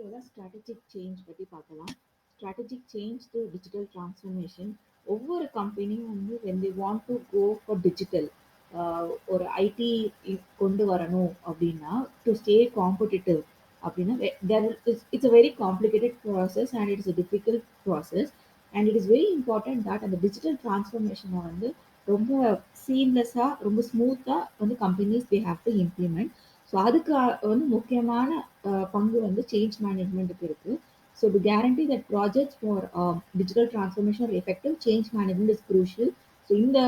வீடியோல strategic change பத்தி பார்க்கலாம். Strategic change to digital transformation. ஒவ்வொரு கம்பெனியும் வந்து when they want to go for digital ஒரு ஐடி கொண்டு வரணும் அப்படின்னா டு ஸ்டே காம்படிட்டிவ் அப்படின்னா there is it's a very complicated process and it is a difficult process and it is very important that அந்த digital டிரான்ஸ்ஃபர்மேஷனை வந்து ரொம்ப சீம்லெஸ்ஸாக ரொம்ப ஸ்மூத்தாக வந்து companies they have to implement. So அதுக்கு வந்து முக்கியமான பங்கு வந்து சேஞ்ச் மேனேஜ்மெண்ட்டுக்கு இருக்கு. So to guarantee that projects for digital transformation are effective change management is crucial. So இந்த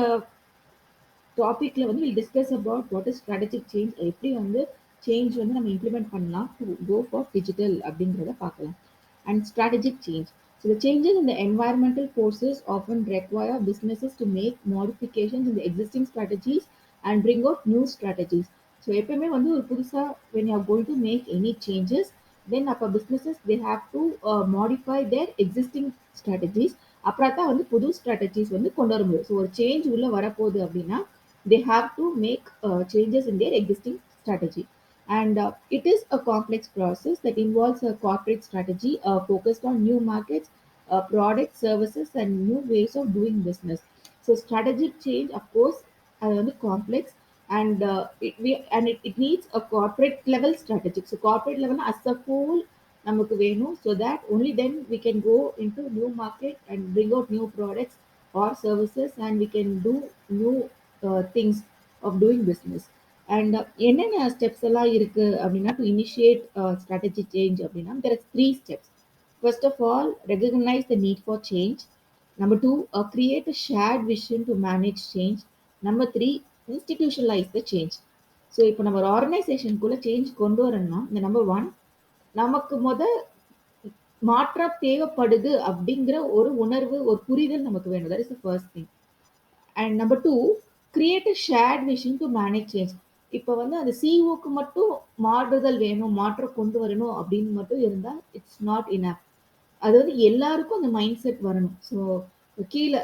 டாபிக்ல வந்து will discuss about what is strategic change, எப்படி வந்து சேஞ்ச் வந்து நம்ம இம்ப்ளிமெண்ட் பண்ணலாம் டு கோ ஃபார் டிஜிட்டல் அப்படிங்கிறத பார்க்கலாம். And strategic change. So the changes in the environmental forces often require businesses to make modifications in the existing strategies and bring out new strategies. So எப்பவுமே வந்து ஒரு புதுசா when you are going to make any changes, then அப்போ businesses they have to modify their existing strategies. அப்புறம் தான் வந்து புது strategies வந்து கொண்டு வர முடியும். ஸோ ஒரு சேஞ்ச் உள்ள வரப்போகுது அப்படின்னா they have to make changes in their existing strategy. And it is a complex process that involves a corporate strategy focused on new markets, products, services, and new ways of doing business. So strategic change, of course, complex, and it needs a corporate level strategic. So corporate level as a whole நமக்கு வேணும், so that only then we can go into new market and bring out new products or services and we can do new things of doing business. And என்னென்ன steps எல்லாம் இருக்கு அப்படின்னா to initiate strategy change அப்படின்னா there are three steps. First of all recognise the need for change. Number two create a shared vision to manage change. Number three institutionalise the change. So இப்போ நம்ம ஒரு ஆர்கனைசேஷனுக்குள்ள change கொண்டு வரணும்னா இந்த number one நமக்கு மாற்றம் தேவைப்படுது அப்படிங்கிற ஒரு உணர்வு ஒரு புரிதல் நமக்கு வேணும். That is the first thing. And number two create a shared vision to manage change. இப்போ வந்து அந்த சிஇஓக்கு மட்டும் மாறுதல் வேணும், மாற்றம் கொண்டு வரணும் அப்படின்னு மட்டும் இருந்தால் இட்ஸ் நாட் இனஃப். அது வந்து எல்லாருக்கும் அந்த மைண்ட் செட் வரணும். ஸோ கீழே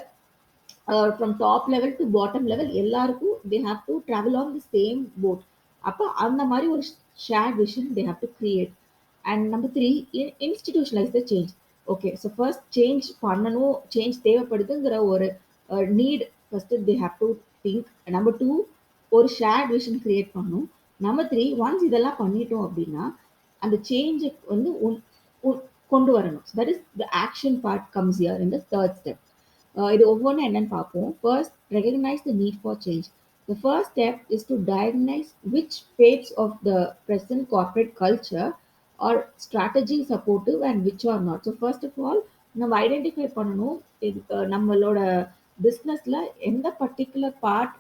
from top level to bottom level எல்லாருக்கும் they have to travel on the same boat. அப்போ அந்த மாதிரி ஒரு shared vision they have to create. And number three institutionalise the change. Okay, so first change பண்ணணும், change தேவைப்படுதுங்கிற ஒரு need first they have to think. Number two ஒரு shared vision create பண்ணணும். Number three once இதெல்லாம் பண்ணிட்டோம் அப்படின்னா அந்த சேஞ்சை வந்து கொண்டு வரணும். That is the action part comes here in the third step. இது ஒவ்வொன்றும் என்னன்னு பார்ப்போம். First recognise the need for change. The first step is to diagnose which parts of the present corporate culture or strategy supportive and which are not. So first of all, நம்ம identify பண்ணணும் நம்மளோட பிஸ்னஸ்ல எந்த particular part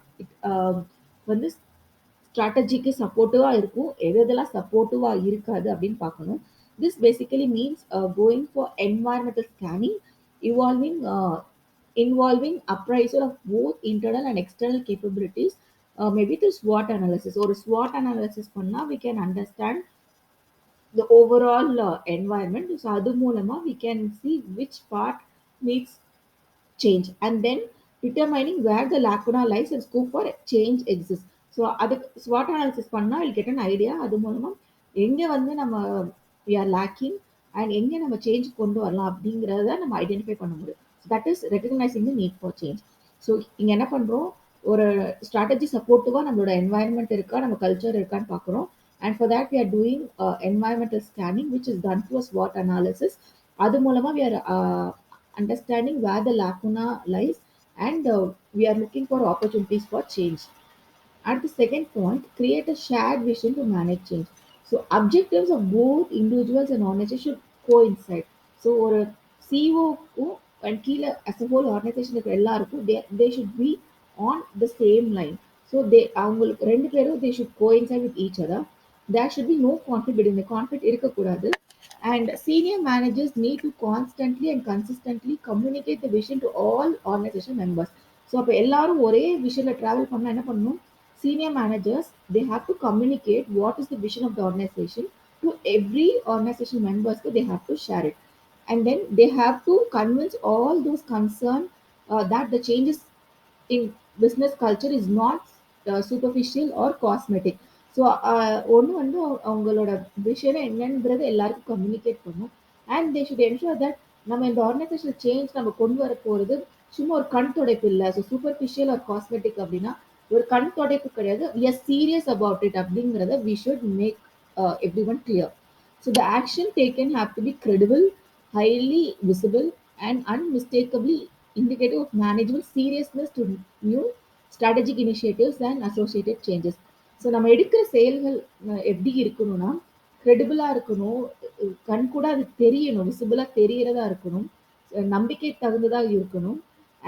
வந்து ஸ்ட்ராட்டஜிக்கு சப்போர்ட்டிவா இருக்கும், எதெல்லாம் சப்போர்ட்டிவா இருக்காது அப்படின்னு பார்க்கணும். This basically means going for environmental scanning involving appraisal of both internal and external capabilities, maybe through SWOT analysis. Or SWOT analysis பண்ணா we can understand the overall environment. So அது மூலமா we can see which part needs change and then determining where the lacuna lies and scope for change exists. So அதுக்கு ஸ்வாட் analysis பண்ணால் will get an idea. அது மூலமாக எங்கே வந்து நம்ம we are lacking and எங்கே நம்ம சேஞ்ச் கொண்டு வரலாம் அப்படிங்கிறத நம்ம ஐடென்டிஃபை பண்ண முடியும். That is recognising the NEET for change. So இங்கே என்ன பண்ணுறோம், ஒரு ஸ்ட்ராட்டஜி சப்போர்ட்டிவாக நம்மளோட என்வாயன்மெண்ட் இருக்கா, நம்ம கல்ச்சர் இருக்கான்னு பார்க்குறோம். And for that we are doing environmental scanning which is done to a ஸ்வாட் அனாலிசிஸ். அது மூலமாக we are understanding where the lacuna lies and we are looking for opportunities for change. At the second point, create a shared vision to manage change. So objectives of both individuals and organizations should coincide. So ஒரு சிஓக்கும் and கீழே as a whole organization எல்லாருக்கும் they should be on the same line. So அவங்களுக்கு ரெண்டு பேரும் they should coincide with each other. There should be no conflict between the conflict இருக்கக்கூடாது. And senior managers need to constantly and consistently communicate the vision to all organization members. So அப்போ எல்லாரும் ஒரே விஷயத்தில் travel பண்ணால் என்ன பண்ணணும், senior managers they have to communicate what is the vision of the organization to every organization members, so they have to share it. And then they have to convince all those concerned that the changes in business culture is not superficial or cosmetic. So ஒண்ணு வந்து அவங்களோட vision என்னன்றது எல்லாருக்கும் communicate பண்ணும். And they should ensure that நம்ம இந்த organisational change நம்ம கொண்டு வர போறது சும்மா ஒரு கண் துடைப்பு இல்ல. ஸோ சூப்பர்ஃபிஷியல் ஆர் காஸ்மெட்டிக் அப்படின்னா ஒரு கண் துடைப்பு கிடையாது. We are serious about it அப்படிங்கிறத we should make everyone clear. So the action taken have to be credible, highly visible, and unmistakably indicative of management seriousness to new strategic initiatives and associated changes. So நம்ம எடுக்கிற செயல்கள் எப்படி இருக்கணும்னா கிரெடிபிளா இருக்கணும். கண் கூட அது தெரியணும். விசிபிளா தெரியறதா இருக்கணும். நம்பிக்கை தகுந்ததா இருக்கணும்.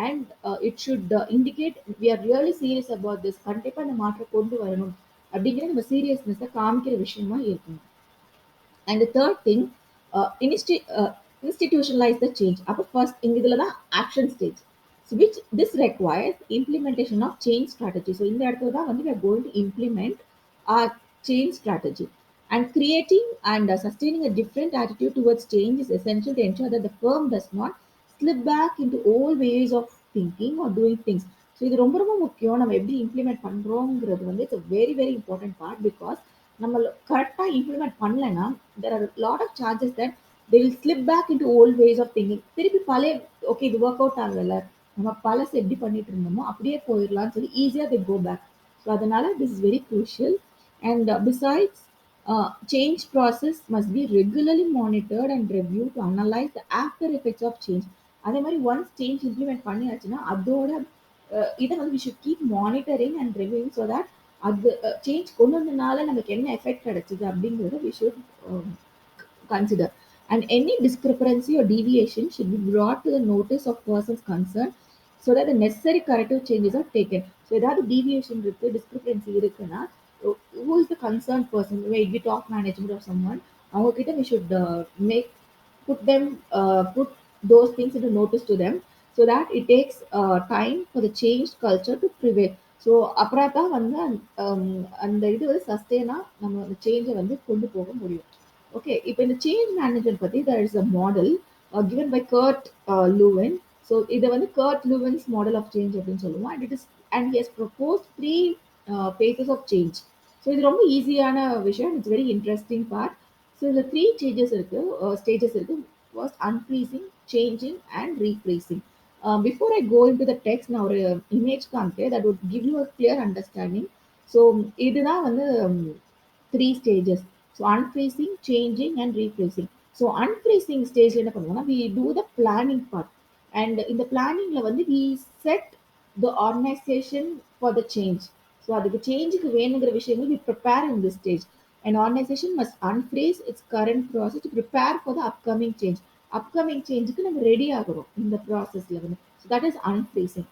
And it should indicate we are really serious about this. கண்டிப்பா இந்த மாற்றம் கொண்டு வரணும் அப்படிங்கிற நம்ம சீரியஸ்னஸை காமிக்கிற விஷயமா இருக்கணும். And the third thing, institutionalize the change. அப்போ first இதில் தான் action stage. So which this requires implementation of change strategy. So இந்த இடத்துல தான் வந்து we are going to implement our change strategy. And creating and sustaining a different attitude towards change is essential to ensure that the firm does not slip back into old ways of thinking or doing things. So இது ரொம்ப ரொம்ப முக்கியம். நம்ம எப்படி implement பண்ணுறோங்கிறது வந்து it's very very important part. Because நம்ம கரெக்டாக இம்ப்ளிமெண்ட் பண்ணலைன்னா there are lot of chances that they will slip back into old ways of thinking. திருப்பி பழைய ஓகே இது ஒர்க் அவுட் ஆகலை, நம்ம பழசு எப்படி பண்ணிட்டு இருந்தோமோ அப்படியே போயிடலாம்னு சொல்லி ஈஸியாக தே கோ பேக். ஸோ அதனால this is very crucial. And besides change process must be regularly monitored and reviewed to analyze the after effects of change. அதே மாதிரி ஒன்ஸ் சேஞ்ச் இம்ப்ளிமெண்ட் பண்ணியாச்சுன்னா அதோட இதை வந்து we should keep monitoring and reviewing so that அது change கொண்டு வந்தனால நமக்கு என்ன எஃபெக்ட் கிடைச்சிது அப்படிங்கிறத we should consider. And any discrepancy or deviation should be brought to the notice of persons concerned so that the necessary corrective changes are taken. So ஏதாவது deviation இருக்கு, discrepancy இருக்குன்னா who is the concerned person, maybe top management or someone, அவங்க கிட்ட we should make put those things into notice to them so that it takes time for the changed culture to prevail. So அப்புறம் தான் வந்து அந்த இது வந்து சஸ்டெயினாக நம்ம அந்த சேஞ்சை வந்து கொண்டு போக முடியும். ஓகே, இப்போ இந்த சேஞ்ச் மேனேஜ்மெண்ட் பற்றி there is a model given by Kurt Lewin. So இதை வந்து கர்ட் லூவன்ஸ் மாடல் ஆஃப் சேஞ்ச் அப்படின்னு சொல்லுவோம். And it is and he has propose 3 phases of change. So இது ரொம்ப ஈஸியான விஷயம். It's very interesting part. So இதில் 3 ஸ்டேஜஸ் இருக்கு. ஸ்டேஜஸ் இருக்கு. First unfreezing, changing and refreezing. Before I go into the text, நான் ஒரு இமேஜ் காமிக்கிறேன் that would give you a clear understanding. So இதுதான் வந்து 3 stages. So unfreezing, changing and refreezing. So unfreezing ஸ்டேஜில் என்ன பண்ணுவோம்னா we do the planning part. And இந்த பிளானிங்ல வந்து we set the organization for the change. So அதுக்கு சேஞ்சுக்கு வேணுங்கிற விஷயங்கள் we prepare in this stage. An organization must unfreeze its current process to prepare for the upcoming change. Upcoming சேஞ்சுக்கு நம்ம ready ஆகிறோம் இந்த ப்ராசஸ்ல வந்து. So that is unfreezing.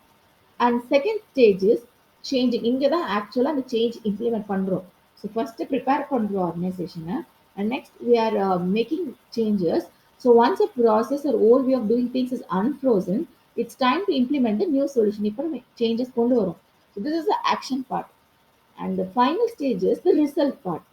And second stage is changing. இங்கே தான் ஆக்சுவலாக அந்த சேஞ்ச் இம்ப்ளிமெண்ட் பண்ணுறோம். ஸோ ஃபர்ஸ்ட் ப்ரிப்பேர் பண்ணுறோம் ஆர்கனைசேஷனை and next we are making changes. So once a process or old way of doing things is unfrozen, it's time to implement the new solution. இப்போ நம்ம changes கொண்டு வரோம். So this is the action part. And the final stage is the result part.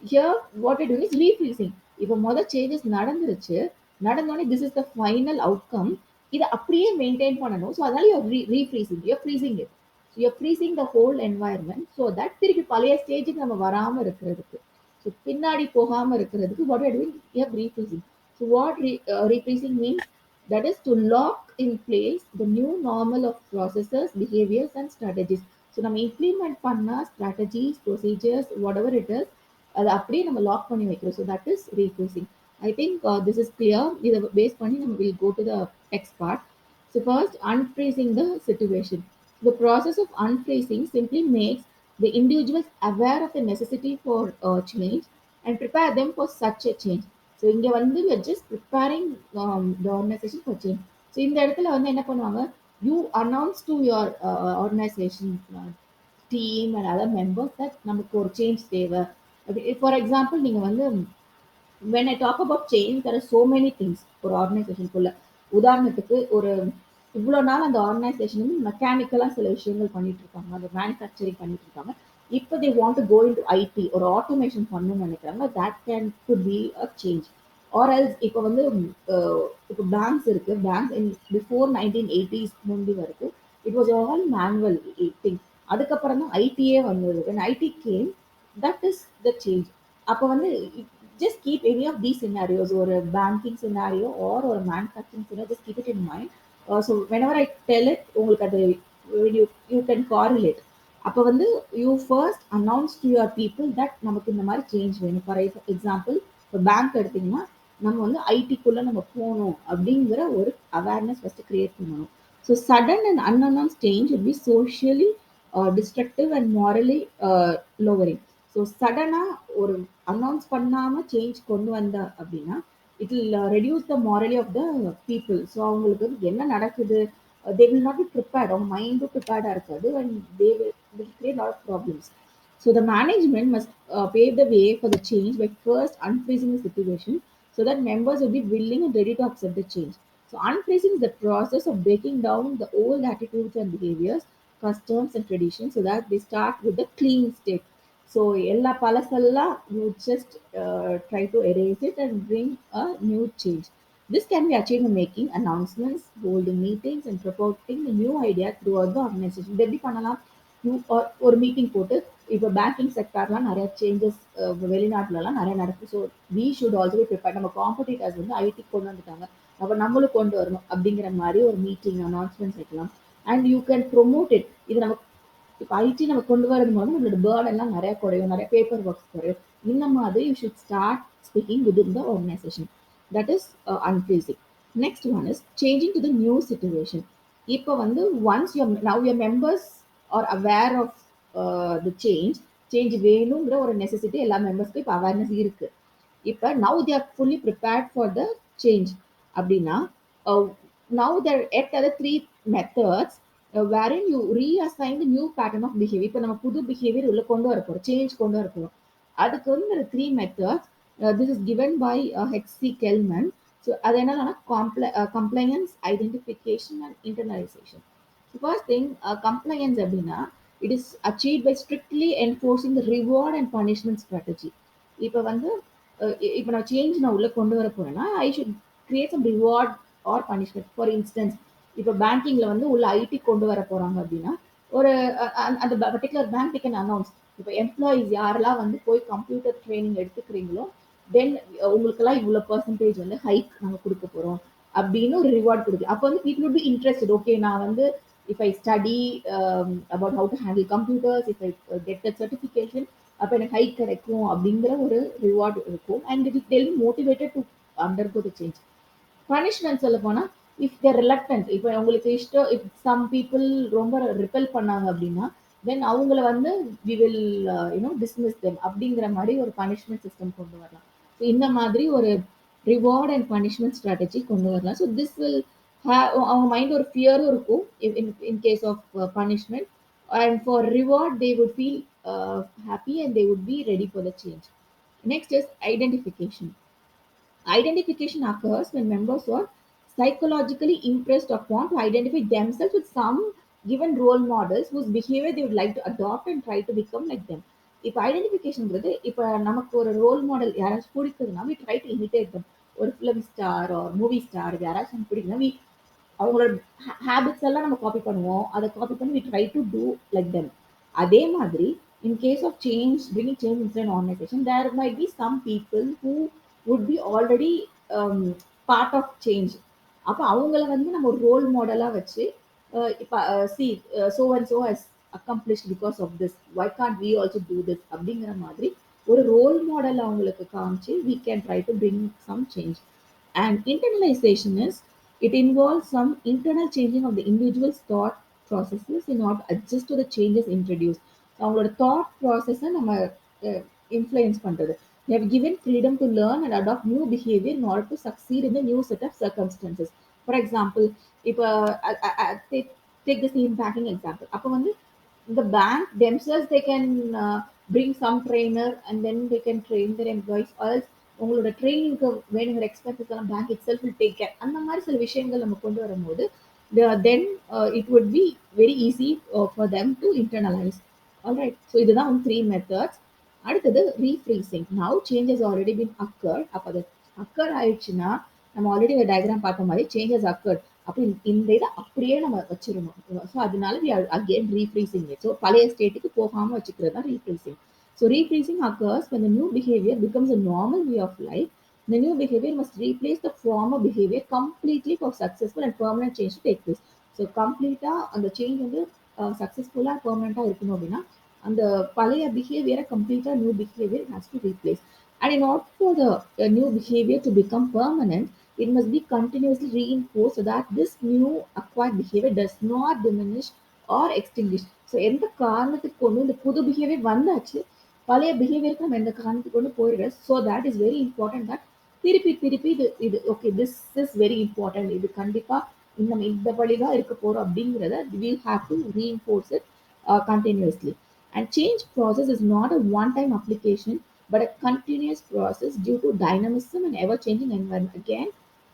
Here what I do is refreezing. இப்போ மொதல் changes நடந்துருச்சு, நடந்தோடனே this is the final outcome. இதை அப்படியே மெயின்டைன் பண்ணணும். ஸோ அதனால refreezing, you freezing it. So you freezing the whole environment so that திருப்பி பழைய ஸ்டேஜுக்கு நம்ம வராமல் இருக்கிறதுக்கு, ஸோ பின்னாடி போகாமல் இருக்கிறதுக்கு what are doing you refreezing. So what refreezing means that is to lock in place the new normal of processes, behaviors and strategies. So நம்ம இம்ப்ளிமெண்ட் பண்ண strategies, procedures, whatever it is, அதை அப்படியே நம்ம lock பண்ணி வைக்கிறோம். So that is refreezing. I think this is clear. இதை base பண்ணி நம்ம will go to the text part. So first, unfreezing the situation. The process of unfreezing simply makes the individuals aware of the necessity for change and prepare them for such a change. So இங்கே வந்து we are just preparing the organization for change. So இந்த இடத்துல வந்து என்ன பண்ணுவாங்க, you announce to your organization team and other members that நமக்கு ஒரு change தேவை. ஃபார் எக்ஸாம்பிள் நீங்கள் வந்து when I talk about change, there are so many things ஒரு ஆர்கனைசேஷனுக்குள்ள. உதாரணத்துக்கு ஒரு இவ்வளோ நாள் அந்த ஆர்கனைசேஷன் வந்து மெக்கானிக்கலாக சில விஷயங்கள் பண்ணிட்டு இருக்காங்க, அந்த மேனுஃபேக்சரிங் பண்ணிட்டு இருக்காங்க. இப்போ they want to go in to IT, ஒரு ஆட்டோமேஷன் பண்ணணும்னு நினைக்கிறாங்க. That can good be a change. Or else இப்போ வந்து இப்போ பேங்க்ஸ் இருக்கு. பேங்க்ஸ் இன் பிஃபோர் 1980s முந்தி வரைக்கும் it was all manual thing. அதுக்கப்புறம் தான் ஐடியே வந்தது. when IT came, that is the change. அப்போ வந்து just keep any of these scenarios, or a banking scenario or a manufacturing scenario, just keep it in mind. So whenever I tell it, உங்களுக்கு அது you can correlate. அப்போ வந்து you first announce to your people that நமக்கு இந்த மாதிரி change வேணும். For example இப்போ bank எடுத்தீங்கன்னா நம்ம வந்து ஐடிக்குள்ள நம்ம போகணும் அப்படிங்கிற ஒரு அவேர்னஸ் ஃபர்ஸ்ட் கிரியேட் பண்ணணும். So sudden and unannounce change will be socially destructive and morally lowering. So சடனாக ஒரு அனௌன்ஸ் பண்ணாமல் சேஞ்ச் கொண்டு வந்த அப்படின்னா it will reduce the morale of the people. So அவங்களுக்கு வந்து என்ன நடக்குது, they will not be prepared, அவங்க மைண்டும் ப்ரிப்பேர்டாக இருக்காது, and they will create lot of problems. So the management must pave the way for the change by first unfreezing the situation so that members will be willing and ready to accept the change. So unfreezing is the process of breaking down the old attitudes and behaviors, customs and traditions so that they start with the clean state. So எல்லா பழசெல்லாம் you just try to erase it and bring a new change. This can be achieved by making announcements, holding meetings and promoting the new idea throughout the organization. இது எப்படி பண்ணலாம்? ஒரு meeting போட்டு இப்போ banking செக்டார்லாம் நிறைய changes வெளிநாட்டுலலாம் நிறைய நடக்குது. So we should also prepare. நம்ம காம்படிட்டர்ஸ் வந்து ஐடி கொண்டு வந்துட்டாங்க, அப்போ நம்மளும் கொண்டு வரணும் அப்படிங்கிற மாதிரி ஒரு மீட்டிங் அனௌன்ஸ்மெண்ட்ஸ் வைக்கலாம். And you can promote it. இது நம்ம இப்போ ஐடி நம்ம கொண்டு வரது போது நம்மளோட பேர்ட் எல்லாம் நிறைய குறையும், நிறைய பேப்பர் ஒர்க்ஸ் குறையும். இந்த மாதிரி you should start speaking within the organization. That is unfreezing. Next one is changing to the new situation. இப்போ வந்து once now your members are aware of the change வேணுங்கிற ஒரு நெசசிட்டி எல்லா மெம்பர்ஸ்க்கும் இப்போ அவேர்னஸ் இருக்கு. இப்போ now they are fully prepared for the change அப்படின்னா now there are other three methods wherein you reassign the new pattern of behavior. இப்போ நம்ம புது பிஹேவியர் உள்ள கொண்டு வர போறோம், சேஞ்ச் கொண்டு வர போறோம். அதுக்கு வந்து three methods. This is given by H C Kelman. So அது என்னன்னா compliance, identification and internalization. First thing compliance அப்படின்னா it is achieve by strictly enforcing the reward and punishment strategy. இப்போ வந்து இப்போ நான் சேஞ்ச் நான் உள்ள கொண்டு வர போறேன்னா I should create some reward or punishment. For instance இப்போ பேங்கிங்ல வந்து உள்ள ஐடி கொண்டு வர போறாங்க அப்படின்னா ஒரு அந்த பர்டிகுலர் பேங்க் கேன் அனௌன்ஸ் இப்போ எம்ப்ளாயிஸ் யாரெல்லாம் வந்து போய் கம்ப்யூட்டர் ட்ரைனிங் எடுத்துக்கிறீங்களோ தென் உங்களுக்கெல்லாம் இவ்வளோ பர்சன்டேஜ் வந்து ஹைக் நாங்கள் கொடுக்க போறோம் அப்படின்னு ஒரு ரிவார்ட் கொடுக்கலாம். அப்போ வந்து பீப்புள் பி இன்ட்ரெஸ்டட். ஓகே, நான் வந்து if I study about how to handle computers, if I get that certification, அப்போ எனக்கு ஹைக் கிடைக்கும் அப்படிங்கிற ஒரு ரிவார்ட் இருக்கும். And it is tell motivated to undergo the change. Punishment சொல்ல போனா இஃப் தேர் ரிலக்டன்ட், இப்போ உங்களுக்கு இஷ்டம், இஃப் சம் பீப்புள் ரொம்ப ரிப்பல் பண்ணாங்க அப்படின்னா தென் அவங்கள வந்து வி வில் டிஸ்மிஸ் தெம் அப்படிங்கிற மாதிரி ஒரு பனிஷ்மெண்ட் சிஸ்டம் கொண்டு வரலாம். ஸோ இந்த மாதிரி ஒரு ரிவார்ட் அண்ட் பனிஷ்மெண்ட் ஸ்ட்ராட்டஜி கொண்டு வரலாம். ஸோ திஸ் வில் அவங்க மைண்ட் ஒரு ஃபியரும் இருக்கும் in case of punishment. And for reward they would feel happy and they would be ready for the change. Next is identification. Identification occurs when members are psychologically impressed upon to identify themselves with some given role models whose behavior they would like to adopt and try to become like them. இப்போ ஐடென்டிஃபிகேஷன்ங்கிறது இப்போ நமக்கு ஒரு role model யாராச்சும் பிடிக்குதுன்னா we try to imitate them. ஒரு film star ஒரு movie star யாராச்சும் பிடிக்குன்னா அவங்களோட ஹேபிட்ஸ் எல்லாம் நம்ம காப்பி பண்ணுவோம். அதை காப்பி பண்ணி we try to do like them. அதே மாதிரி in case of change, bringing change inside an organization, there might be some people who would be already part of change. அப்போ அவங்கள வந்து நம்ம ஒரு ரோல் மாடலாக வச்சு இப்போ C so and so has accomplished because of this, why can't we also do this அப்படிங்கிற மாதிரி ஒரு ரோல் மாடல் அவங்களுக்கு காமிச்சு we can try to bring some change. And internalization is it involves some internal changing of the individual's thought processes in order to adjust to the changes introduced. அவங்களோட thought ப்ராசஸை நம்ம influence பண்ணுறது. They have given freedom to learn and adopt new behavior in order to succeed in the new set of circumstances. For example, இப்போ take the same banking example. அப்போ வந்து the bank themselves they can bring some trainer and then they can train their employees, or else உங்களோட ட்ரைனிங்க்கு வேணுங்கிற expenses எல்லாம் bank it self will take care. அந்த மாதிரி சில விஷயங்கள் நம்ம கொண்டு வரும்போது then it would be very easy for them to internalize. Alright, so இதுதான் வந்து 3 methods. அடுத்தது ரீஃப்ரீசிங். நவ் சேஞ்சஸ் ஆல்ரெடி பின் அக்கர்ட். அப்போ அது அக்கர் ஆயிடுச்சுன்னா நம்ம ஆல்ரெடி ஒரு டயக்ராம் பார்த்த மாதிரி சேஞ்சஸ் அக்கர்ட். அப்போ இந்த இதை அப்படியே நம்ம வச்சிடணும். ஸோ அதனால வி ஆர் அகெயின் ரீஃப்ரீசிங். ஸோ பழைய ஸ்டேட்டுக்கு போகாமல் வச்சுக்கிறது தான் ரீஃப்ரீசிங். So replacing occurs when the new behavior becomes a normal way of life. The new behavior must replace the former behavior completely for successful and permanent change to take place. So கம்ப்ளீட்டாக அந்த change வந்து சக்ஸஸ்ஃபுல்லாக பெர்மனெண்ட்டாக இருக்கணும் அப்படின்னா அந்த பழைய பிஹேவியரை கம்ப்ளீட்டாக new behaviour has to replace. And in order for the new behavior to become permanent, it must be continuously reinforced so that this new acquired behavior does not diminish or extinguish. So எந்த காரணத்துக்கு கொண்டு இந்த புது behaviour வந்தாச்சு, பழைய பிஹேவியருக்கு நம்ம எந்த காரணத்துக்கு கொண்டு போயிடுற. So that is very important that திருப்பி திருப்பி இது இது okay this is very important, இது கண்டிப்பாக நம்ம இந்த வழி தான் இருக்க போகிறோம் அப்படிங்கிறத we have to reinforce it continuously. And change process is not a one-time application but a continuous process due to dynamism and ever-changing environment. Again,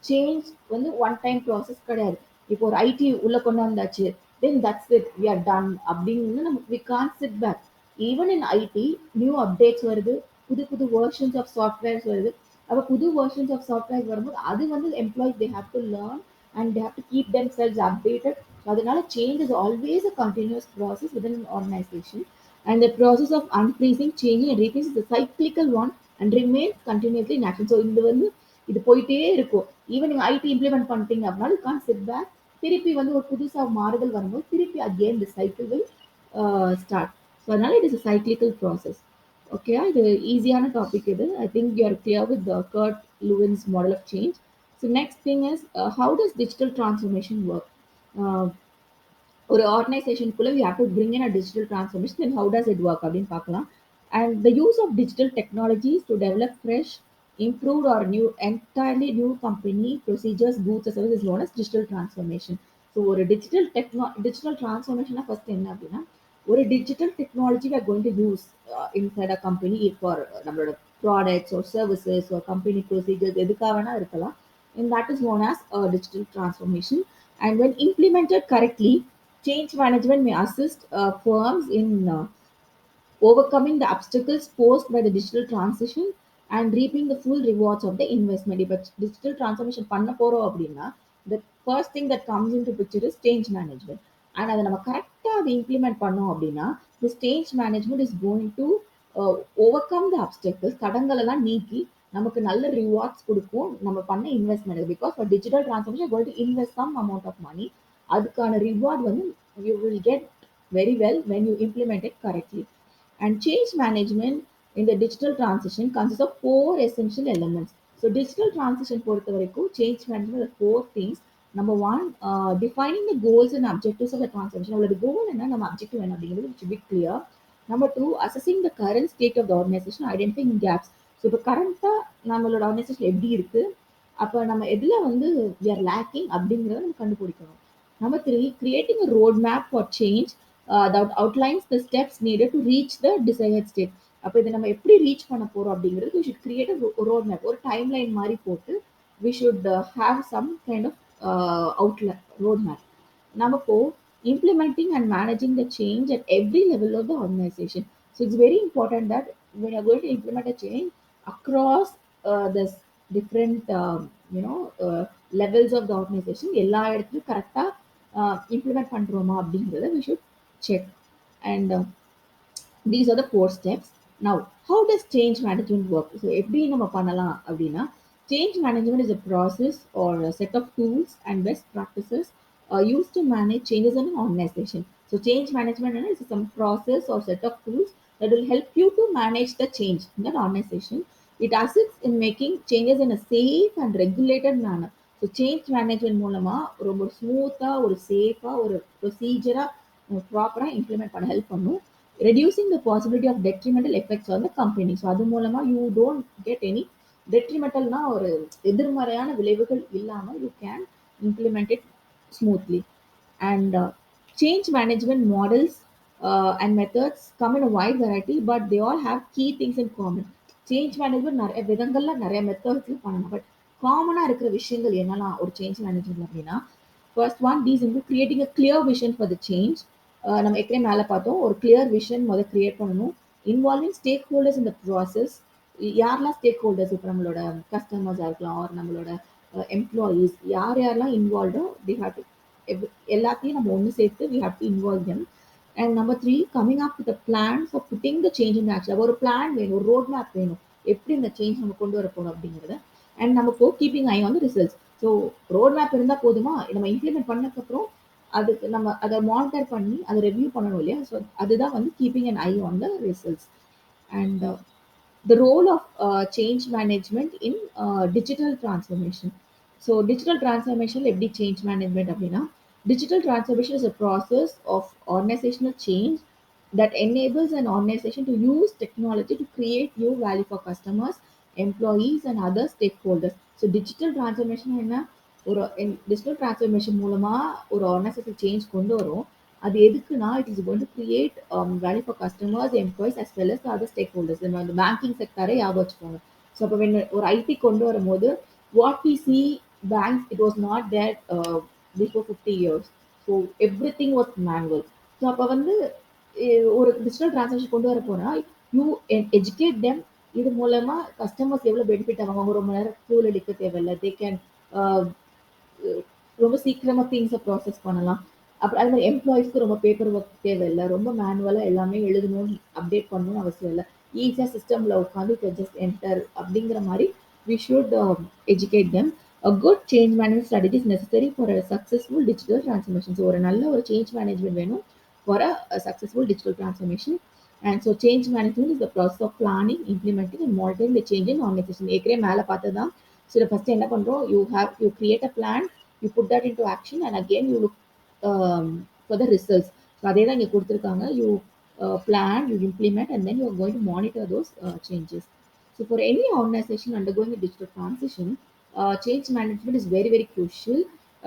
change வந்து ஒன் டைம் ப்ராசஸ் கிடையாது. இப்போ ஒரு ஐடி உள்ள கொண்டு வந்தாச்சு, then that's it we are done அப்படின்னு நம்ம we can sit back. Even in IT new updates வருது, புது புது வெர்ஷன்ஸ் ஆஃப் சாஃப்ட்வேர்ஸ் வருது. அப்போ புது வெர்ஷன்ஸ் ஆஃப் சாஃப்ட்வேர் வரும்போது அது வந்து employees they have to learn and they have to keep themselves updated. அதனால change is always a continuous process within an organization. And the process of unfreezing, changing and replacing is a cyclical one and remains continuously in action. So இது வந்து இது போயிட்டே இருக்கும். Even நீங்கள் ID implement பண்ணிட்டீங்க அப்படின்னா you Khan sit back. திருப்பி வந்து ஒரு புதுசாக மாறுதல் வரும்போது திருப்பி again the cycle will start. So அதனால it is a cyclical process. Okay, இது ஈஸியான டாபிக் இது. I think you are clear with Kurt Lewin's model of change. So next thing is how does digital transformation work. ஒரு ஆர்கனைசேஷனுக்குள்ள we have to bring in a digital transformation, then how does it work அப்படின்னு பார்க்கலாம். And the use of digital technologies to develop fresh, improved or new entirely new company procedures, goods or services is known as digital transformation. So ஒரு digital டிரான்ஸ்ஃபர்மேஷனா first என்ன அப்படின்னா, ஒரு digital technology we are going to use inside a company for நம்மளோட products or services or company procedures எதுக்காக வேணா இருக்கலாம். And that is known as digital transformation. And when implemented correctly, change management may assist firms in overcoming the obstacles posed by the digital transition and reaping the full rewards of the investment. இப்போ digital transformation பண்ண போறோம் அப்படின்னா the first thing that comes into picture is change management. And அதை நம்ம கரெக்டாக அதை implement பண்ணோம் அப்படின்னா this change management is going to overcome the obstacles, தடங்கள் எல்லாம் நீக்கி நமக்கு நல்ல ரிவார்ட்ஸ் கொடுக்கும் நம்ம பண்ண investment. Because for digital transformation going to invest some amount of money. அதுக்கான ரிவார்ட் வந்து you will get very well when you implement it correctly. And change management in the digital transition consists of four essential elements. So digital transition பொறுத்த வரைக்கும் change management are four things. Number one, defining the goals and objectives of the transformation. நம்மளோட கோல் என்ன, நம்ம objective என்ன அப்படிங்கிறது should be clear. Number two, assessing the current state of the organization, identifying gaps. So இப்போ கரண்ட்டாக நம்மளோட organisation எப்படி இருக்கு, அப்போ நம்ம எதில் வந்து we are lacking அப்படிங்கிறத நம்ம கண்டுபிடிக்கணும். Number three, creating a roadmap for change that outlines the steps needed to reach the desired state. அப்போ இதை நம்ம எப்படி ரீச் பண்ண போறோம் அப்படிங்கிறது we should create a roadmap, ஒரு டைம்லைன் மாதிரி போட்டு we should have some kind of outline roadmap. Number four, implementing and managing the change at every level of the organization. So it's very important that when you're going to implement a change across the different levels of the organization, எல்லா இடத்துலையும் கரெக்டாக implement பண்ணுறோமா அப்படிங்கிறத we should check. And these are the four steps. Now, how does change management work? So எப்படி நம்ம பண்ணலாம் அப்படின்னா, change management is a process or a set of tools and best practices used to manage changes in an organization. So change management is some process or set of tools that will help you to manage the change in that organization. It assists in making changes in a safe and regulated manner. So change management மூலமாக ரொம்ப ஸ்மூத்தாக ஒரு சேஃபாக ஒரு ப்ரொசீஜராக ப்ராப்பராக implement பண்ண help பண்ணும். Reducing the possibility of detrimental effects on the company. So அது மூலமாக யூ டோன்ட் கெட் எனி டெட்ரிமெண்டல்னா ஒரு எதிர்மறையான விளைவுகள் இல்லாமல் you can implement it smoothly. And change management models and methods come in a wide variety, but they all have key things in common. Change management நிறைய விதங்களில் நிறைய மெத்தட்ஸில் பண்ணணும். பட் காமனாக இருக்கிற விஷயங்கள் என்னெல்லாம் ஒரு சேஞ்ச் மேனேஜ்மெண்ட் அப்படின்னா, first one, these into creating a clear vision for the change. நம்ம ஏற்கனவே மேலே பார்த்தோம், ஒரு கிளியர் விஷன் முதல் கிரியேட் பண்ணணும். இன்வால்விங் ஸ்டேக் ஹோல்டர்ஸ் இந்த ப்ராசஸ். யாரெல்லாம் ஸ்டேக் ஹோல்டர்ஸ், இப்போ நம்மளோட கஸ்டமர்ஸாக இருக்கலாம், ஒரு நம்மளோட எம்ப்ளாயீஸ், யாரெல்லாம் இன்வால்வ்டோ தி ஹேவ் டு எல்லாத்தையும் நம்ம ஒன்று சேர்த்து we have to involve them. And number three, coming up with a plan for putting the change in action. ஒரு பிளான் வேணும், ஒரு ரோட் மேப் வேணும், எப்படி இந்த சேஞ்ச் நம்ம கொண்டு வர போறோம் அப்படிங்கிறத. And number four, keeping I on the results. So road map இருந்தால் போதுமா, நம்ம இம்ப்ளிமெண்ட் பண்ணதுக்கப்புறம் அதுக்கு நம்ம அதை மானிட்டர் பண்ணி அதை ரெவ்யூ பண்ணணும் இல்லையா. ஸோ அதுதான் வந்து keeping an I on the results. And the role of change management in digital transformation. So digital transformation எப்படி change management அப்படின்னா, digital transformation is a process of organizational change that enables an organization to use technology to create new value for customers, employees and other stakeholders. So digital transformation என்ன, ஒரு digital transformation மூலமா ஒரு organisation change கொண்டு வரும். அது எதுக்குன்னா, it is going to create value for customers, employees as well as other stakeholders. நம்ம அந்த பேங்கிங் செக்டரை ஞாபகம் வச்சுக்கோங்க. ஸோ அப்போ ஒரு ஐடி கொண்டு வரும்போது, what we see banks, it was not that before 50 years. So everything was manual. So அப்போ வந்து ஒரு டிஜிட்டல் டிரான்சாக்ஷன் கொண்டு வர போனா, யூ எஜுகேட் தெம். இது மூலமா கஸ்டமர்ஸ் எவ்வளோ பெனிஃபிட் ஆவாங்க. அவங்க ரொம்ப நேரம் க்யூல நிற்க தேவையில்லை. தே கேன் ரொம்ப சீக்கிரமா திங்ஸை ப்ராசஸ் பண்ணலாம். அப்புறம் அது மாதிரி எம்ப்ளாயிஸ்க்கு ரொம்ப பேப்பர் ஒர்க் தேவையில்லை. ரொம்ப மேனுவலாக எல்லாமே எழுதணும்னு அப்டேட் பண்ணணும்னு அவசியம் இல்லை. ஈஸியாக சிஸ்டமில் உட்காந்து ஜஸ்ட் என்டர் அப்படிங்கிற மாதிரி we should educate them. A good change management strategy is necessary for a successful digital transformation. So ஒரு நல்ல ஒரு change management வேணும் for a successful digital transformation. And so change management is the process of planning, implementing and monitoring the change in organization. ஏற்கனவே மேலே பார்த்ததான். So first என்ன பண்ணுறோம், you create a plan, you put that into action and again you look for the results. So அதே தான் இங்கே கொடுத்துருக்காங்க. You plan, you implement and then you are going to monitor those changes. So for any organization undergoing a digital transition, change management is very, very crucial.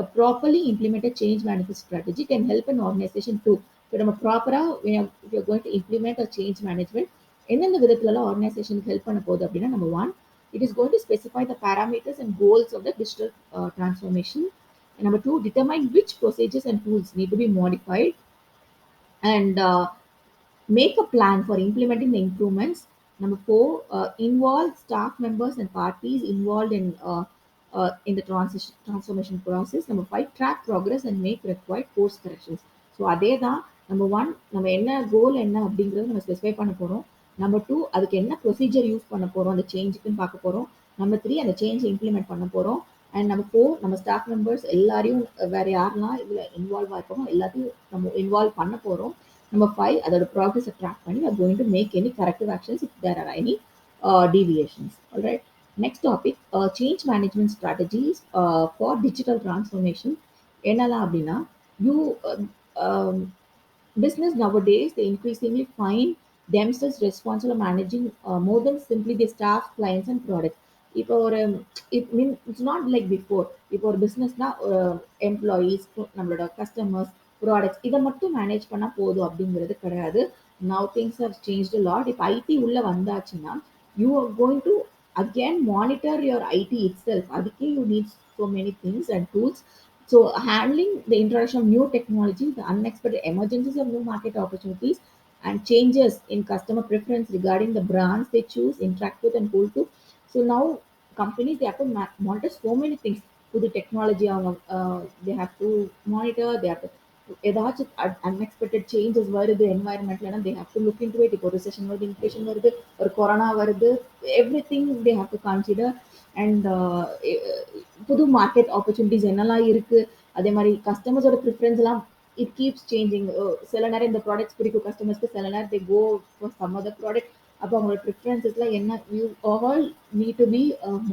A properly implemented change management strategy can help an organization too. So நம்ம ப்ராப்பராக we are going to implement a change management, எந்தெந்த விதத்துலலாம் ஆர்கனைசேஷனுக்கு help பண்ண போகுது அப்படின்னா, number one, it is going to specify the parameters and goals of the digital transformation. And number two, determine which procedures and tools need to be modified and make a plan for implementing the improvements. Number four, involve staff members and parties involved in the transformation process. Number five, track progress and make required course corrections. So அதே தான் number one, நம்ம என்ன கோல் என்ன அப்படிங்கிறத நம்ம specify பண்ண போகிறோம். Number two, அதுக்கு என்ன ப்ரொசீஜர் யூஸ் பண்ண போகிறோம் அந்த சேஞ்சுக்குன்னு பார்க்க போகிறோம். நம்பர் த்ரீ, அந்த சேஞ்ச் இம்ப்ளிமெண்ட் பண்ண போகிறோம். அண்ட் நம்பர் ஃபோர், நம்ம ஸ்டாஃப் மெம்பர்ஸ் எல்லாரையும் வேறு யாரெல்லாம் இதில் இன்வால்வ் ஆகிருக்கோமோ எல்லாத்தையும் நம்ம இன்வால்வ் பண்ண போகிறோம். Number five, அதோட ப்ராக்ரஸை ட்ராக் பண்ணி we are going to make any corrective actions if there are any deviations. All right. Next topic, change management strategies for digital transformation. என்னலாம் அப்படின்னா, you business nowadays, they increasingly find themselves responsible for managing more than simply their staff, clients and products. இப்போ ஒரு it's not like before. இப்போ ஒரு பிஸ்னஸ்னா employees, நம்மளோட customers, products இதை மட்டும் மேனேஜ் பண்ணால் போதும் அப்படிங்கிறது கிடையாது. Now things have changed a lot. இப்போ ஐடி உள்ள வந்தாச்சுன்னா, you are going to again monitor your IT itself. அதுக்கே you need so many things and tools. So handling the introduction of new technology, the unexpected emergencies of new market opportunities, and changes in customer preference regarding the brands they choose, interact with, and hold to. So now companies, they have to monitor so many things. To the technology, they have to monitor. They have to ஏதாச்சும் unexpected changes வருது என்வாயர்மெண்ட்லனா, they have to look into it. இப்போ recession வருது, inflation வருது, ஒரு corona வருது, everything they have to consider. And புது market opportunities என்னெல்லாம் இருக்கு, அதே மாதிரி கஸ்டமர்ஸோட ப்ரிஃபரன்ஸ் எல்லாம் இட் கீப்ஸ் சேஞ்சிங். சில நேரம் இந்த ப்ராடக்ட்ஸ் பிடிக்கும் கஸ்டமர்ஸ்க்கு, சில நேரம் they go for some other product. அப்போ அவங்களோட ப்ரிஃபரன்சஸ்லாம் என்ன, you all need to be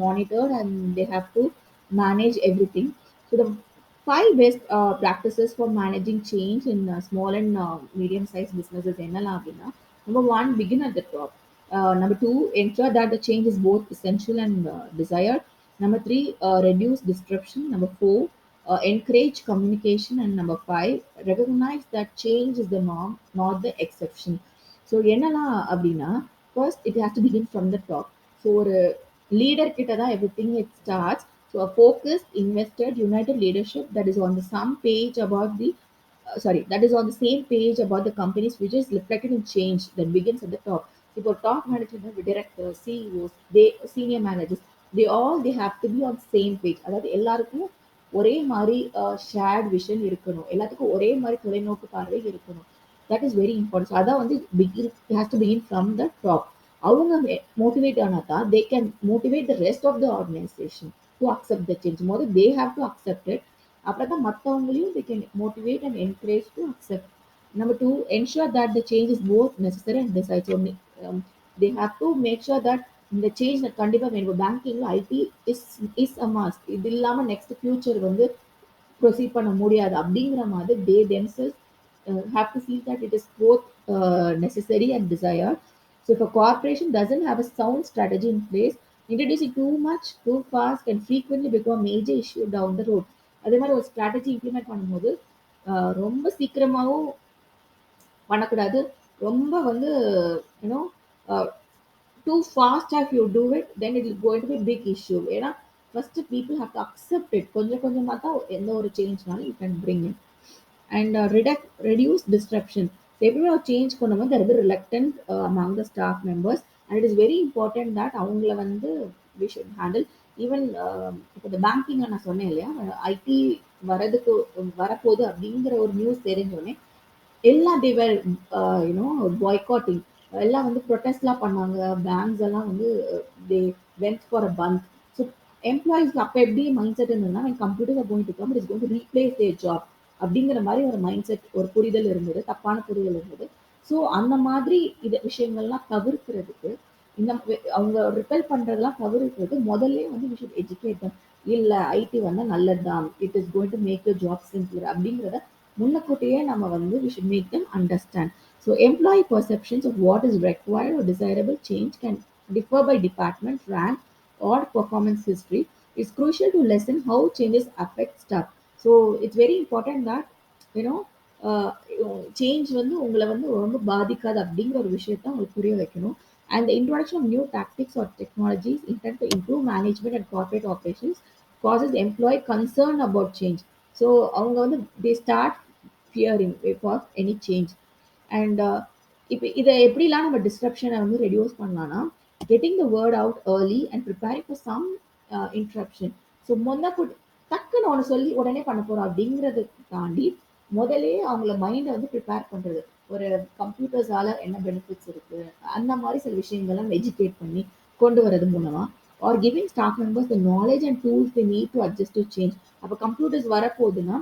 monitored and they have to manage every thing. So the five best practices for managing change in small and medium-sized businesses என்னலாம் அப்படின்னா, number one, begin at the top. Number two, ensure that the change is both essential and desired. Number three, reduce disruption. Number four, encourage communication. And number five, recognize that change is the norm, not the exception. So என்னலாம் அப்படின்னா, first it has to begin from the top. So ஒரு leader கிட்ட தான் everything it starts. So a focused, invested, united leadership that is on the same page about the that is on the same page about the company's future is reflected in change that begins at the top. இப்போ top management, directors, CEOs, they senior managers, they have to be on same page. அதாவது எல்லாருக்கும் ஒரே மாதிரி shirt vision இருக்கணும், எல்லாத்துக்கும் ஒரே மாதிரி தொலைநோக்கு பார்வை இருக்கணும். That is very important. So அதான் வந்து begin has to begin from the top. அவங்க மோட்டிவேட் ஆனால் தான் they can motivate the rest of the organization to accept the change. முதல் they have to accept it. அப்புறம் தான் மற்றவங்களையும் they can motivate and encourage to accept. Number two, ensure that the change is both necessary and desired. So they have to make sure that இந்த change கண்டிப்பாக வேணும். பேங்கிங்ல ID is a mast. இது இல்லாமல் next future வந்து proceed பண்ண முடியாது அப்படிங்கிற மாதிரி they themselves have to feel that it is both necessary and desired. So if a corporation doesn't have a sound strategy in place, introducing too much too fast can frequently become a major issue down the road. அதே மாதிரி ஒரு strategy implement பண்ணும்போது ரொம்ப சீக்கிரமாகவும் பண்ணக்கூடாது. ரொம்ப வந்து you know too fast if you do it, then it is going to be a big issue. ஏன்னா first people have to accept it. கொஞ்சம் கொஞ்சமாக தான் எந்த ஒரு சேஞ்ச்னாலும் you can bring in. And reduce disruption. எப்பவுமே ஒரு சேஞ்ச் கொண்டு வந்து there will be reluctant among the staff members, and it is very important that அவங்கள வந்து we should handle. ஈவன் இப்போ இந்த பேங்கிங் நான் சொன்னேன் இல்லையா, ஐடி வரதுக்கு வரப்போகுது அப்படிங்கிற ஒரு நியூஸ் தெரிஞ்சோடனே எல்லாம் தேவர் யூனோ பாய்காட்டிங். எல்லாம் வந்து ப்ரொட்டஸ்ட்லாம் பண்ணாங்க. பேங்க்ஸ் எல்லாம் வந்து they went for a bandh. So எம்ப்ளாயிஸ்க்கு அப்போ எப்படி மைண்ட் செட் இருந்ததுன்னா, computer are going to come, it is going to replace their job அப்படிங்கிற மாதிரி ஒரு மைண்ட் செட், ஒரு புரிதல் இருந்தது, தப்பான புரிதல் இருந்தது. ஸோ அந்த மாதிரி இது விஷயங்கள்லாம் தவிர்க்கிறதுக்கு இந்த அவங்க ரிப்பெல் பண்றதெல்லாம் தவிர்க்கிறது முதல்ல வந்து வி ஷுட் எஜுகேட் தம். இல்லை ஐடி வந்தால் நல்லதுதான், it is going to make your job simpler அப்படிங்கிறத முன்னக்கூட்டியே நம்ம வந்து we should make them understand. So employee perceptions of what is required or desirable change can differ by department, rank, or performance history. It's crucial to lessen how changes affect staff. So it's very important that you know change வந்து உங்களை வந்து ரொம்ப பாதிக்காது அப்படிங்கிற ஒரு விஷயத்த உங்களுக்கு புரிய வைக்கணும். And the introduction of new tactics or technologies intended to improve management and corporate operations causes employee concern about change. So அவங்க வந்து they start fearing for any change. And இப்போ இதை எப்படிலாம் நம்ம டிஸ்ட்ரப்ஷனை வந்து ரெடியூஸ் பண்ணலாம்னா, getting the word out early and preparing for some interruption. So டக்குன்னு ஒன்று சொல்லி உடனே பண்ண போகிறோம் அப்படிங்கிறத தாண்டி முதலே அவங்கள மைண்டை வந்து ப்ரிப்பேர் பண்ணுறது. ஒரு கம்ப்யூட்டர்ஸால என்ன பெனிஃபிட்ஸ் இருக்கு, அந்த மாதிரி சில விஷயங்கள்லாம் எஜுகேட் பண்ணி கொண்டு வரது மூலமா, or giving staff members the knowledge and tools they need to adjust to change. அப்போ கம்ப்யூட்டர்ஸ் வரப்போகுதுன்னா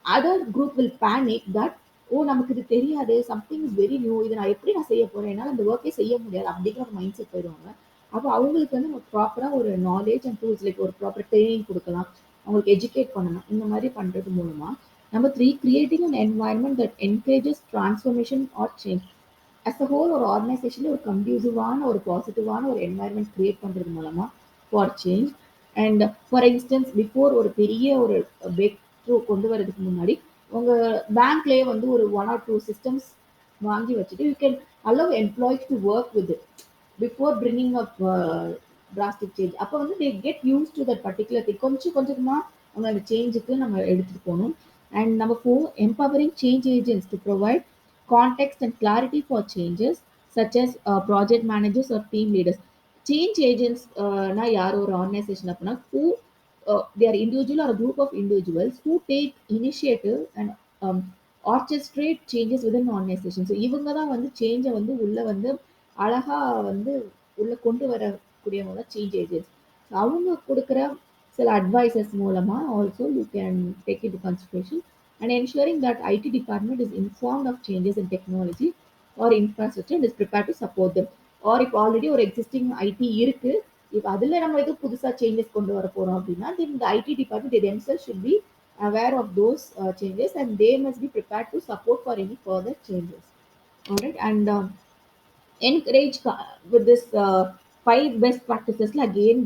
other group will panic that oh நமக்கு இது தெரியாது, சம்திங் இஸ் வெரி நியூ, இதை நான் எப்படி நான் செய்ய போறேன், என்னால் அந்த ஒர்க்கே செய்ய முடியாது அப்படிங்கிற ஒரு மைண்ட் செட் போயிடுவாங்க. அப்போ அவங்களுக்கு வந்து நம்ம ப்ராப்பராக ஒரு நாலேஜ் அண்ட் டூல்ஸ் லைக் ஒரு ப்ராப்பர் ட்ரைனிங் கொடுக்கலாம், அவங்களுக்கு எஜுகேட் பண்ணணும். இந்த மாதிரி பண்ணுறது மூலமா number three, creating an environment that encourages transformation or change. As a whole ஒரு ஆர்கனைசேஷன்ல ஒரு கன்டியூசிவான ஒரு பாசிட்டிவான ஒரு என்வாயன்மெண்ட் கிரியேட் பண்றது மூலமா for change. And for instance before ஒரு பெரிய ஒரு பிரேக் த்ரூ கொண்டு வரதுக்கு முன்னாடி உங்க பேங்க்லயே வந்து ஒரு ஒன் ஆர் டூ சிஸ்டம்ஸ் வாங்கி வச்சுட்டு you can allow employees to work with before bringing up drastic change. அப்போ வந்து they get used to that particular thing. கொஞ்சம் கொஞ்சமாக அவங்க அந்த சேஞ்சுக்கு நம்ம எடுத்துட்டு போகணும். And number four, empowering change agents to provide context and clarity for changes, such as project managers or team leaders. Change agents na யார் ஒரு ஆர்கனைசேஷன் அப்படின்னா who they are individual or a group of individuals who take initiative and um, orchestrate changes within organization. So இவங்க தான் வந்து சேஞ்சை வந்து உள்ள வந்து அழகா வந்து உள்ள கொண்டு வரக்கூடியவங்க தான் சேஞ்ச் ஏஜென்ட்ஸ். அவங்க கொடுக்குற சில அட்வைசஸ் மூலமா also you can take in to consideration. And ensuring that IT department is informed of changes in technology or infrastructure and is prepared to support them. Or if already ஒரு existing IT இருக்கு, if அதில் நம்ம எதுவும் புதுசாக changes கொண்டு வர போகிறோம் அப்படின்னா then the IT department they themselves should be aware of those changes and they must be prepared to support for any further changes. All right. And encourage with this five best practices again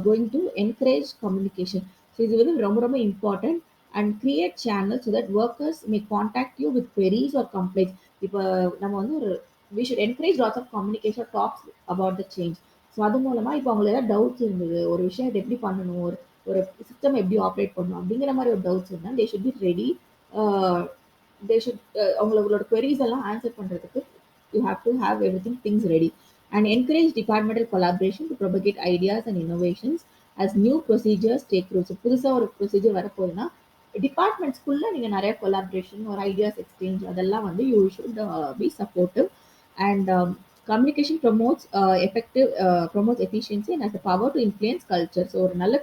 going to encourage communication. So இது வந்து ரொம்ப ரொம்ப important. And create channels so that workers may contact you with queries or complaints. இப்போ நம்ம வந்து ஒரு we should encourage lots of communication talks about the change. So அது மூலமா இப்போ அவங்களுக்கு ஏதாவது டவுட்ஸ் இருந்தது, ஒரு விஷயம் இதை எப்படி பண்ணணும், ஒரு ஒரு சிஸ்டம் எப்படி ஆப்ரேட் பண்ணணும் அப்படிங்கிற மாதிரி ஒரு டவுட்ஸ் இருந்தால் they should be ready. They should அவங்களோட queries எல்லாம் ஆன்சர் பண்ணுறதுக்கு you have to have everything things ready. And encourage departmental collaboration to propagate ideas and innovations as new procedures take root. So புதுசா ஒரு procedure வரப்போகுதுன்னா டிபார்ட்மெண்ட்ஸ்குள்ள நீங்க நெறைய collaboration ஒரு ideas exchange அதெல்லாம் வந்து you should be supportive and communication promotes effective promotes efficiency and has the power to influence culture. So ஒரு நல்ல